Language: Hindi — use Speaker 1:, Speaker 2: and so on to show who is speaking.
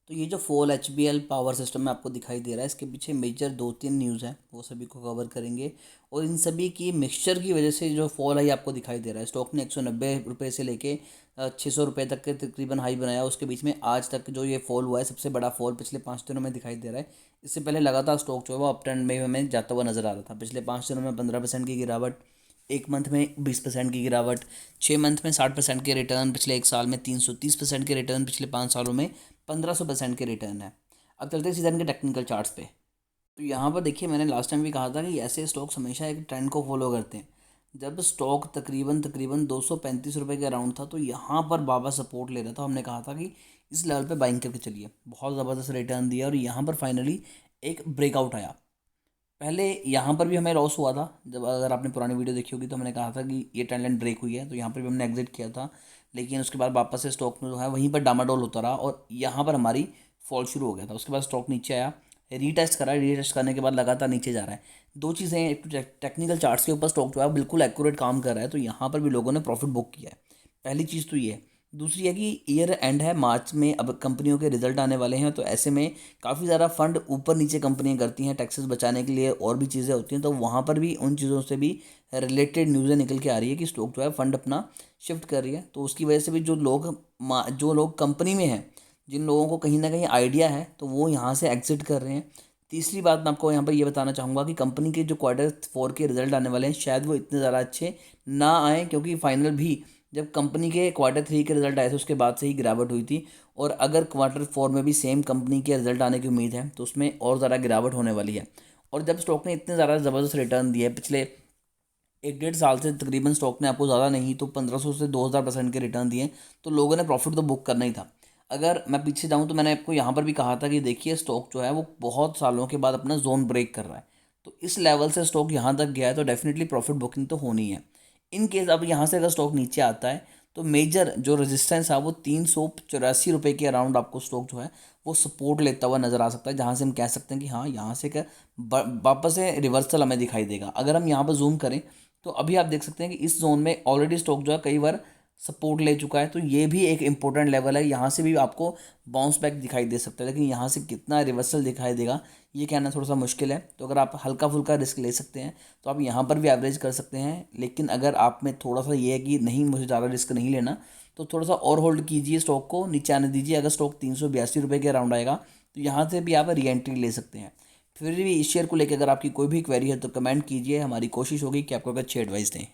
Speaker 1: तो ये जो फॉल HBL पावर सिस्टम में आपको दिखाई दे रहा है, इसके पीछे मेजर 2-3 न्यूज़ हैं, वो सभी को कवर करेंगे। और इन सभी की मिक्सचर की वजह से जो फॉल है आपको दिखाई दे रहा है। स्टॉक ने 190 रुपये से लेके 600 रुपये तक के तकरीबन हाई बनाया। उसके बीच में आज तक जो ये फॉल हुआ है, सबसे बड़ा फॉल पिछले 5 दिनों में दिखाई दे रहा है। इससे पहले लगातार स्टॉक जो है वो अप ट्रेंड में हमें जाता हुआ नजर आ रहा था। पिछले 5 दिनों में 15% की गिरावट, एक मंथ में 20% की गिरावट, 6 मंथ में 60% के रिटर्न, पिछले एक साल में 330% के रिटर्न, पिछले 5 सालों में 1500% के रिटर्न है। अब चलते हैं सीजन के टेक्निकल चार्ट्स पे। तो यहाँ पर देखिए, मैंने लास्ट टाइम भी कहा था कि ऐसे स्टॉक्स हमेशा एक ट्रेंड को फॉलो करते हैं। जब स्टॉक तकरीबन तकरीबन 235 रुपये के अराउंड था, तो यहाँ पर बाबा सपोर्ट ले रहा था। हमने कहा था कि इस लेवल पे बाइंग करके चलिए। बहुत ज़बरदस्त रिटर्न दिया और यहाँ पर फाइनली एक ब्रेकआउट आया। पहले यहाँ पर भी हमें लॉस हुआ था। जब अगर आपने पुरानी वीडियो देखी होगी तो मैंने कहा था कि ये ट्रेंड लाइन ब्रेक हुई है, तो यहाँ पर भी हमने एग्जिट किया था। लेकिन उसके बाद वापस से स्टॉक में जो है वहीं पर डामाडोल होता रहा और यहाँ पर हमारी फॉल शुरू हो गया था। उसके बाद स्टॉक नीचे आया, रीटेस्ट करा, रीटेस्ट करने के बाद लगातार नीचे जा रहा है। दो चीज़ें हैं, एक तो टेक्निकल चार्ट्स के ऊपर स्टॉक जो है बिल्कुल एक्यूरेट काम कर रहा है, तो यहाँ पर भी लोगों ने प्रॉफिट बुक किया है। पहली चीज़ तो ये है। दूसरी है कि ईयर एंड है, मार्च में अब कंपनियों के रिजल्ट आने वाले हैं, तो ऐसे में काफ़ी ज़्यादा फंड ऊपर नीचे कंपनियां करती हैं टैक्सेस बचाने के लिए, और भी चीज़ें होती हैं। तो वहाँ पर भी उन चीज़ों से भी रिलेटेड न्यूज़ें निकल के आ रही है कि स्टॉक जो है फंड अपना शिफ्ट कर रही है। तो उसकी वजह से भी जो लोग कंपनी में हैं, जिन लोगों को कहीं ना कहीं आइडिया है, तो वो यहाँ से एग्जिट कर रहे हैं। तीसरी बात मैं आपको यहाँ पर ये बताना चाहूँगा कि कंपनी के जो Q4 के रिजल्ट आने वाले हैं, शायद वो इतने ज़्यादा अच्छे ना आए, क्योंकि फाइनल भी जब कंपनी के Q3 के रिजल्ट आए थे उसके बाद से ही गिरावट हुई थी। और अगर Q4 में भी सेम कंपनी के रिजल्ट आने की उम्मीद है, तो उसमें और ज़्यादा गिरावट होने वाली है। और जब स्टॉक ने इतने ज़्यादा ज़बरदस्त रिटर्न दिए पिछले 1-1.5 साल से, तकरीबन स्टॉक ने आपको ज़्यादा नहीं तो 1500 से 2000% के रिटर्न दिए, तो लोगों ने प्रॉफिट तो बुक करना ही था। अगर मैं पीछे जाऊँ तो मैंने आपको यहाँ पर भी कहा था कि देखिए, स्टॉक जो है वो बहुत सालों के बाद अपना जोन ब्रेक कर रहा है। तो इस लेवल से स्टॉक यहाँ तक गया है, तो डेफिनेटली प्रॉफिट बुकिंग तो होनी है। इन केस अब यहाँ से अगर स्टॉक नीचे आता है, तो मेजर जो रेजिस्टेंस है वो 384 रुपये के अराउंड आपको स्टॉक जो है वो सपोर्ट लेता हुआ नज़र आ सकता है, जहाँ से हम कह सकते हैं कि हाँ, यहाँ से क्या वापस से रिवर्सल हमें दिखाई देगा। अगर हम यहाँ पर जूम करें, तो अभी आप देख सकते हैं कि इस जोन में ऑलरेडी स्टॉक जो है कई बार सपोर्ट ले चुका है। तो ये भी एक इंपॉर्टेंट लेवल है, यहाँ से भी आपको बाउंस बैक दिखाई दे सकता है। लेकिन यहाँ से कितना रिवर्सल दिखाई देगा, ये कहना थोड़ा सा मुश्किल है। तो अगर आप हल्का फुल्का रिस्क ले सकते हैं, तो आप यहाँ पर भी एवरेज कर सकते हैं। लेकिन अगर आप में थोड़ा सा ये है कि नहीं, मुझे ज़्यादा रिस्क नहीं लेना, तो थोड़ा सा और होल्ड कीजिए, स्टॉक को नीचे आने दीजिए। अगर स्टॉक 382 रुपये के अराउंड आएगा, तो यहाँ से भी आप री एंट्री ले सकते हैं। फिर भी इस शेयर को लेकर अगर आपकी कोई भी क्वेरी है तो कमेंट कीजिए, हमारी कोशिश होगी कि आपको एक अच्छी एडवाइस दें।